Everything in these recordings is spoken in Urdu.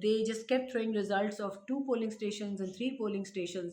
they just kept throwing results of 2 polling stations and 3 polling stations।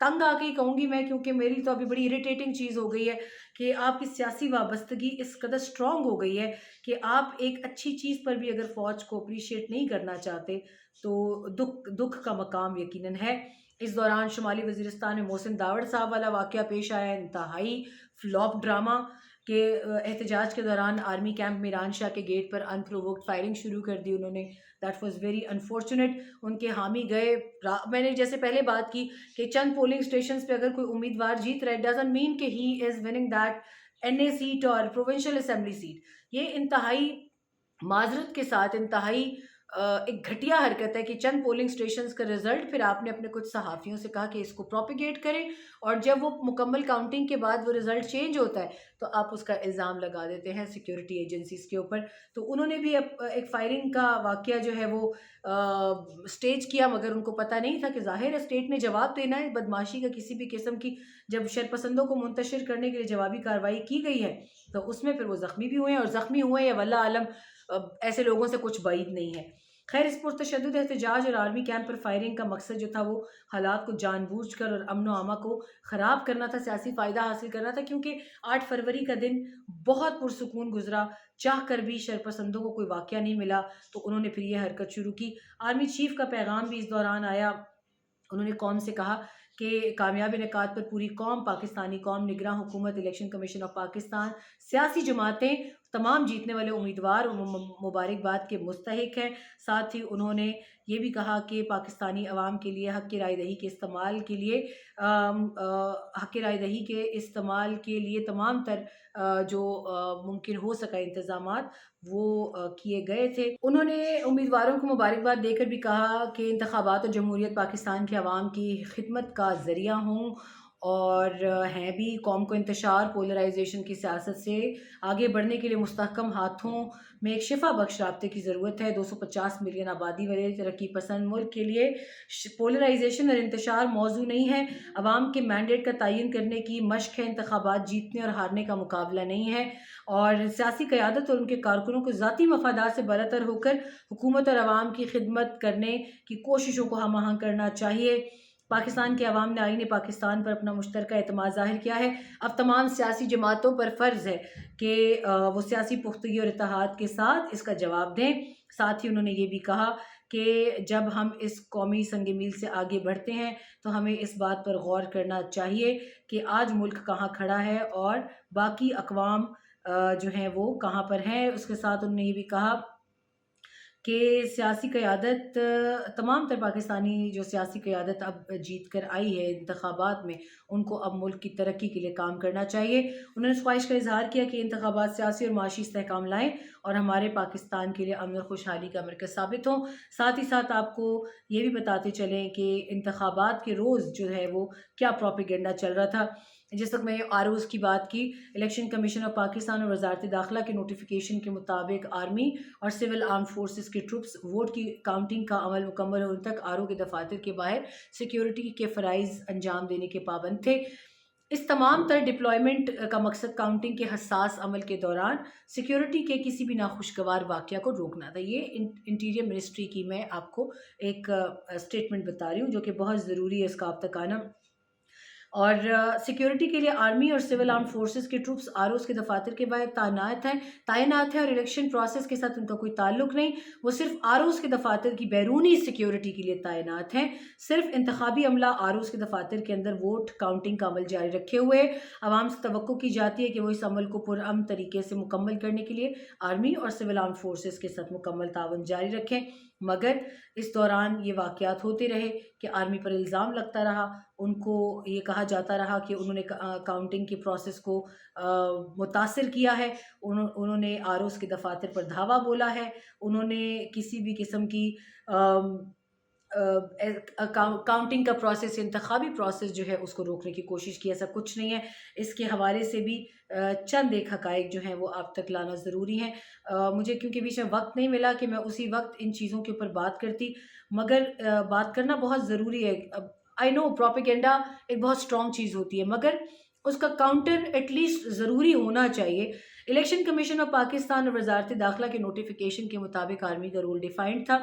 تنگ آ کے ہی کہوں گی میں، کیونکہ میری تو ابھی بڑی اریٹیٹنگ چیز ہو گئی ہے کہ آپ کی سیاسی وابستگی اس قدر اسٹرانگ ہو گئی ہے کہ آپ ایک اچھی چیز پر بھی اگر فوج کو اپریشیٹ نہیں کرنا چاہتے تو دکھ کا مقام یقیناً ہے۔ اس دوران شمالی وزیرستان میں محسن داوڑ صاحب والا واقعہ پیش آیا، انتہائی فلاپ ڈرامہ کہ احتجاج کے دوران آرمی کیمپ میں میران شاہ کے گیٹ پر انپرووکڈ فائرنگ شروع کر دی انہوں نے۔ That was very unfortunate. ان کے حامی گئے، میں نے جیسے پہلے بات کی کہ چند پولنگ اسٹیشنز پہ اگر کوئی امیدوار جیت رہا ہے ڈزنٹ مین کہ he is winning that N A seat اور پروونشل اسمبلی سیٹ۔ یہ انتہائی معذرت کے ساتھ انتہائی ایک گھٹیا حرکت ہے کہ چند پولنگ اسٹیشنز کا رزلٹ پھر آپ نے اپنے کچھ صحافیوں سے کہا کہ اس کو پروپیگیٹ کریں، اور جب وہ مکمل کاؤنٹنگ کے بعد وہ رزلٹ چینج ہوتا ہے تو آپ اس کا الزام لگا دیتے ہیں سیکیورٹی ایجنسیز کے اوپر۔ تو انہوں نے بھی ایک فائرنگ کا واقعہ جو ہے وہ سٹیج کیا، مگر ان کو پتہ نہیں تھا کہ ظاہر اسٹیٹ نے جواب دینا ہے، بدماشی کا کسی بھی قسم کی جب شرپسندوں کو منتشر کرنے کے لیے جوابی کارروائی کی گئی ہے تو اس میں پھر وہ زخمی بھی ہوئے ہیں، اور زخمی ہوئے یا واللہ عالم ایسے لوگوں سے کچھ بعید نہیں ہے۔ خیر، اس پرتشدد احتجاج اور آرمی کیمپ پر فائرنگ کا مقصد جو تھا وہ حالات کو جان بوجھ کر اور امن و امان کو خراب کرنا تھا، سیاسی فائدہ حاصل کرنا تھا، کیونکہ 8 فروری کا دن بہت پرسکون گزرا، چاہ کر بھی شرپسندوں کو کوئی واقعہ نہیں ملا تو انہوں نے پھر یہ حرکت شروع کی۔ آرمی چیف کا پیغام بھی اس دوران آیا، انہوں نے قوم سے کہا کہ کامیاب انعقاد پر پوری قوم، پاکستانی قوم، نگراں حکومت، الیکشن کمیشن آف پاکستان، سیاسی جماعتیں، تمام جیتنے والے امیدوار مبارکباد کے مستحق ہیں۔ ساتھ ہی انہوں نے یہ بھی کہا کہ پاکستانی عوام کے لیے حق کی رائے دہی کے استعمال کے لیے تمام تر جو ممکن ہو سکا انتظامات وہ کیے گئے تھے۔ انہوں نے امیدواروں کو مبارکباد دے کر بھی کہا کہ انتخابات اور جمہوریت پاکستان کے عوام کی خدمت کا ذریعہ ہوں اور ہیں بھی، قوم کو انتشار، پولرائزیشن کی سیاست سے آگے بڑھنے کے لیے مستحکم ہاتھوں میں ایک شفا بخش رابطے کی ضرورت ہے۔ 250 ملین آبادی والے ترقی پسند ملک کے لیے پولرائزیشن اور انتشار موضوع نہیں ہے، عوام کے مینڈیٹ کا تعین کرنے کی مشق ہے، انتخابات جیتنے اور ہارنے کا مقابلہ نہیں ہے، اور سیاسی قیادت اور ان کے کارکنوں کو ذاتی مفادات سے برتر ہو کر حکومت اور عوام کی خدمت کرنے کی کوششوں کو ہم آہنگ کرنا چاہیے۔ پاکستان کے عوام نے آئین پاکستان پر اپنا مشترکہ اعتماد ظاہر کیا ہے، اب تمام سیاسی جماعتوں پر فرض ہے کہ وہ سیاسی پختگی اور اتحاد کے ساتھ اس کا جواب دیں۔ ساتھ ہی انہوں نے یہ بھی کہا کہ جب ہم اس قومی سنگ میل سے آگے بڑھتے ہیں تو ہمیں اس بات پر غور کرنا چاہیے کہ آج ملک کہاں کھڑا ہے اور باقی اقوام جو ہیں وہ کہاں پر ہیں۔ اس کے ساتھ انہوں نے یہ بھی کہا کہ سیاسی قیادت، تمام تر پاکستانی جو سیاسی قیادت اب جیت کر آئی ہے انتخابات میں، ان کو اب ملک کی ترقی کے لیے کام کرنا چاہیے۔ انہوں نے اس خواہش کا اظہار کیا کہ انتخابات سیاسی اور معاشی استحکام لائیں اور ہمارے پاکستان کے لیے امن اور خوشحالی کا مرکز ثابت ہوں۔ ساتھ ہی ساتھ آپ کو یہ بھی بتاتے چلیں کہ انتخابات کے روز جو ہے وہ کیا پروپیگنڈا چل رہا تھا۔ جس وقت میں آر اوز کی بات کی، الیکشن کمیشن آف پاکستان اور وزارت داخلہ کے نوٹیفیکیشن کے مطابق آرمی اور سول آرم فورسز کے ٹروپس ووٹ کی کاؤنٹنگ کا عمل مکمل ہونے تک آر او کے دفاتر کے باہر سیکیورٹی کے فرائض انجام دینے کے پابند تھے۔ اس تمام تر ڈپلائمنٹ کا مقصد کاؤنٹنگ کے حساس عمل کے دوران سیکیورٹی کے کسی بھی ناخوشگوار واقعہ کو روکنا تھا۔ یہ انٹیریئر منسٹری کی میں آپ کو ایک اسٹیٹمنٹ بتا رہی ہوں جو کہ بہت ضروری ہے اس کا آپ تک آنا۔ اور سیکیورٹی کے لیے آرمی اور سول آرم فورسز کے ٹروپس آر اوز کے دفاتر کے باہر تعینات ہیں اور الیکشن پروسیس کے ساتھ ان کا کوئی تعلق نہیں، وہ صرف آر اوز کے دفاتر کی بیرونی سیکیورٹی کے لیے تعینات ہیں۔ صرف انتخابی عملہ آر اوز کے دفاتر کے اندر ووٹ کاؤنٹنگ کا عمل جاری رکھے ہوئے، عوام سے توقع کی جاتی ہے کہ وہ اس عمل کو پرامن طریقے سے مکمل کرنے کے لیے آرمی اور سول آرم فورسز کے ساتھ مکمل تعاون جاری رکھیں۔ مگر اس دوران یہ واقعات ہوتے رہے کہ آرمی پر الزام لگتا رہا، ان کو یہ کہا جاتا رہا کہ انہوں نے کاؤنٹنگ کے پروسیس کو متاثر کیا ہے، انہوں نے آر اوز کے دفاتر پر دھاوا بولا ہے، انہوں نے کسی بھی قسم کی کاؤنٹنگ کا پروسیس، انتخابی پروسیس جو ہے اس کو روکنے کی کوشش کی، ایسا کچھ نہیں ہے۔ اس کے حوالے سے بھی چند ایک حقائق جو ہیں وہ آپ تک لانا ضروری ہیں۔ مجھے کیونکہ بیچ میں وقت نہیں ملا کہ میں اسی وقت ان چیزوں کے اوپر بات کرتی، مگر بات کرنا بہت ضروری ہے۔ آئی نو پروپیگنڈا ایک بہت اسٹرانگ چیز ہوتی ہے، مگر اس کا کاؤنٹر ایٹ لیسٹ ضروری ہونا چاہیے۔ الیکشن کمیشن آف پاکستان اور وزارت داخلہ کے نوٹیفیکیشن کے مطابق آرمی کا رول ڈیفائنڈ تھا،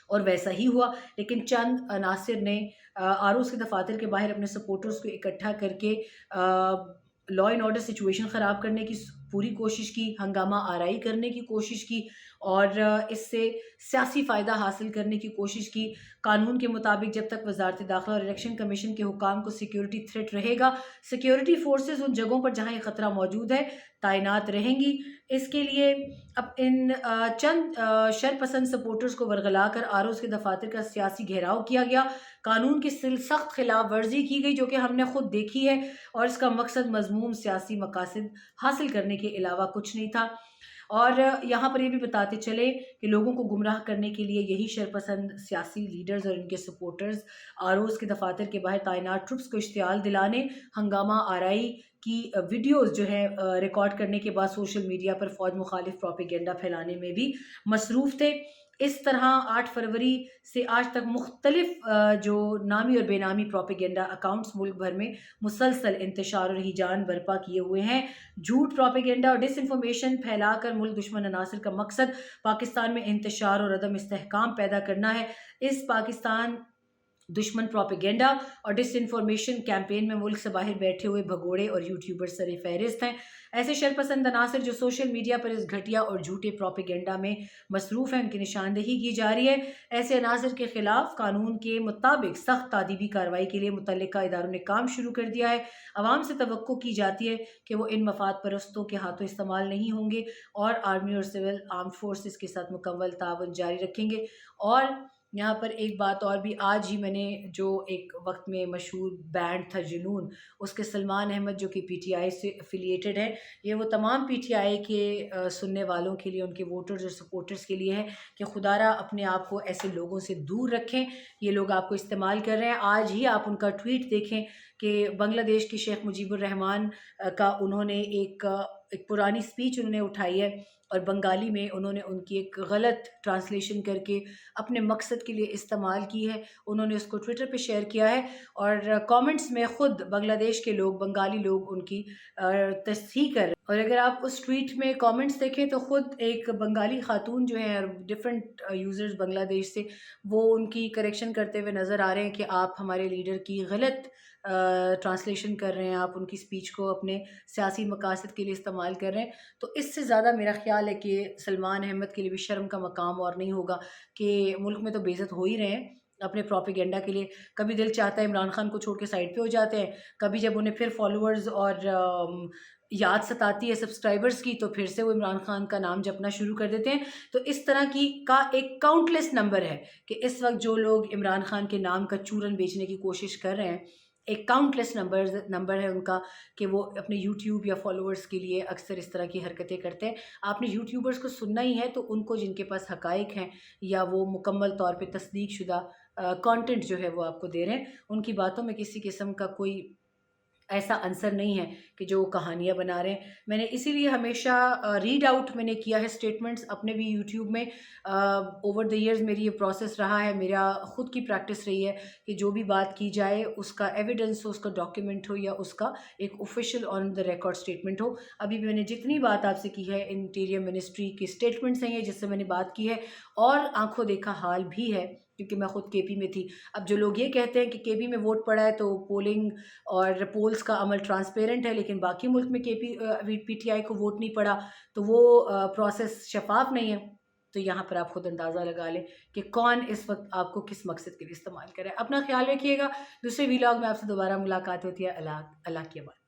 اور ویسا ہی ہوا، لیکن چند عناصر نے آروز کے دفاتر کے باہر اپنے سپورٹرز کو اکٹھا کر کے لا اینڈ آرڈر سچویشن خراب کرنے کی پوری کوشش کی، ہنگامہ آرائی کرنے کی کوشش کی، اور اس سے سیاسی فائدہ حاصل کرنے کی کوشش کی۔ قانون کے مطابق جب تک وزارت داخلہ اور الیکشن کمیشن کے حکام کو سیکیورٹی تھریٹ رہے گا، سیکیورٹی فورسز ان جگہوں پر جہاں یہ خطرہ موجود ہے تعینات رہیں گی۔ اس کے لیے اب ان چند شرپسند سپورٹرز کو ورغلا کر آروز کے دفاتر کا سیاسی گھیراؤ کیا گیا، قانون کی سخت خلاف ورزی کی گئی جو کہ ہم نے خود دیکھی ہے، اور اس کا مقصد مذموم سیاسی مقاصد حاصل کرنے کے علاوہ کچھ نہیں تھا۔ اور یہاں پر یہ بھی بتاتے چلے کہ لوگوں کو گمراہ کرنے کے لیے یہی شرپسند سیاسی لیڈرز اور ان کے سپورٹرز آروز کے دفاتر کے باہر تعینات ٹروپس کو اشتعال دلانے، ہنگامہ آرائی کی ویڈیوز جو ہے ریکارڈ کرنے کے بعد سوشل میڈیا پر فوج مخالف پروپیگنڈا پھیلانے میں بھی مصروف تھے۔ اس طرح 8 فروری سے آج تک مختلف جو نامی اور بے نامی پروپیگنڈا اکاؤنٹس ملک بھر میں مسلسل انتشار اور ہیجان برپا کیے ہوئے ہیں۔ جھوٹ، پروپیگنڈا اور ڈس انفارمیشن پھیلا کر ملک دشمن عناصر کا مقصد پاکستان میں انتشار اور عدم استحکام پیدا کرنا ہے۔ اس پاکستان دشمن پروپیگنڈا اور ڈس انفارمیشن کیمپین میں ملک سے باہر بیٹھے ہوئے بھگوڑے اور یوٹیوبر سر فہرست ہیں۔ ایسے شرپسند عناصر جو سوشل میڈیا پر اس گھٹیا اور جھوٹے پروپیگنڈا میں مصروف ہیں، ان کی نشاندہی کی جا رہی ہے۔ ایسے عناصر کے خلاف قانون کے مطابق سخت تادیبی کارروائی کے لیے متعلقہ اداروں نے کام شروع کر دیا ہے۔ عوام سے توقع کی جاتی ہے کہ وہ ان مفاد پرستوں کے ہاتھوں استعمال نہیں ہوں گے اور آرمی اور سول آرمڈ فورسز کے ساتھ مکمل تعاون جاری رکھیں گے۔ اور یہاں پر ایک بات اور بھی، آج ہی میں نے جو ایک وقت میں مشہور بینڈ تھا جنون، اس کے سلمان احمد جو کہ پی ٹی آئی سے افیلیٹڈ ہے، یہ وہ تمام پی ٹی آئی کے سننے والوں کے لیے، ان کے ووٹرز اور سپورٹرز کے لیے ہے کہ خدا را اپنے آپ کو ایسے لوگوں سے دور رکھیں، یہ لوگ آپ کو استعمال کر رہے ہیں۔ آج ہی آپ ان کا ٹویٹ دیکھیں کہ بنگلہ دیش کے شیخ مجیب الرحمان کا انہوں نے ایک پرانی سپیچ انہوں نے اٹھائی ہے، اور بنگالی میں انہوں نے ان کی ایک غلط ٹرانسلیشن کر کے اپنے مقصد کے لیے استعمال کی ہے۔ انہوں نے اس کو ٹویٹر پہ شیئر کیا ہے، اور کامنٹس میں خود بنگلہ دیش کے لوگ، بنگالی لوگ ان کی تصحیح کر رہے ہیں۔ اور اگر آپ اس ٹویٹ میں کامنٹس دیکھیں تو خود ایک بنگالی خاتون جو ہیں، ڈفرینٹ یوزرز بنگلہ دیش سے، وہ ان کی کریکشن کرتے ہوئے نظر آ رہے ہیں کہ آپ ہمارے لیڈر کی غلط ٹرانسلیشن کر رہے ہیں، آپ ان کی سپیچ کو اپنے سیاسی مقاصد کے لیے استعمال کر رہے ہیں۔ تو اس سے زیادہ میرا خیال ہے کہ سلمان احمد کے لیے بھی شرم کا مقام اور نہیں ہوگا کہ ملک میں تو بے عزت ہو ہی رہے ہیں اپنے پروپیگنڈا کے لیے۔ کبھی دل چاہتا ہے عمران خان کو چھوڑ کے سائڈ پہ ہو جاتے ہیں، کبھی جب انہیں پھر فالوورز اور یاد ستاتی ہے سبسکرائبرز کی تو پھر سے وہ عمران خان کا نام جپنا شروع کر دیتے ہیں۔ تو اس طرح کی کا ایک کاؤنٹلیس نمبر ہے کہ اس وقت جو لوگ عمران خان کے نام کا چورن بیچنے کی کوشش کر رہے ہیں، ایک کاؤنٹلیس نمبر ہے ان کا کہ وہ اپنے یوٹیوب یا فالوورز کے لیے اکثر اس طرح کی حرکتیں کرتے ہیں۔ آپ نے یوٹیوبرز کو سننا ہی ہے تو ان کو جن کے پاس حقائق ہیں یا وہ مکمل طور پہ تصدیق شدہ کانٹینٹ جو ہے وہ آپ کو دے رہے ہیں، ان کی باتوں میں کسی قسم کا کوئی ایسا عنصر نہیں ہے کہ جو کہانیاں بنا رہے ہیں۔ میں نے اسی لیے ہمیشہ ریڈ آؤٹ میں نے کیا ہے اسٹیٹمنٹس اپنے بھی یوٹیوب میں۔ اوور دی ایئرز میری یہ پروسیس رہا ہے، میرا خود کی پریکٹس رہی ہے کہ جو بھی بات کی جائے اس کا ایویڈنس ہو، اس کا ڈاکیومنٹ ہو، یا اس کا ایک official on the record statement ہو۔ ابھی بھی میں نے جتنی بات آپ سے کی ہے انٹیریئر منسٹری کے اسٹیٹمنٹس ہیں یہ جس سے میں نے بات کی ہے، اور آنکھوں دیکھا حال بھی ہے کیونکہ میں خود کے پی میں تھی۔ اب جو لوگ یہ کہتے ہیں کہ کے پی میں ووٹ پڑا ہے تو پولنگ اور پولز کا عمل ٹرانسپیرنٹ ہے، لیکن باقی ملک میں پی ٹی آئی کو ووٹ نہیں پڑا تو وہ پروسیس شفاف نہیں ہے، تو یہاں پر آپ خود اندازہ لگا لیں کہ کون اس وقت آپ کو کس مقصد کے لیے استعمال کرے۔ اپنا خیال رکھیے گا، دوسرے ویلاگ میں آپ سے دوبارہ ملاقات ہوتی ہے۔ اللہ کی امان۔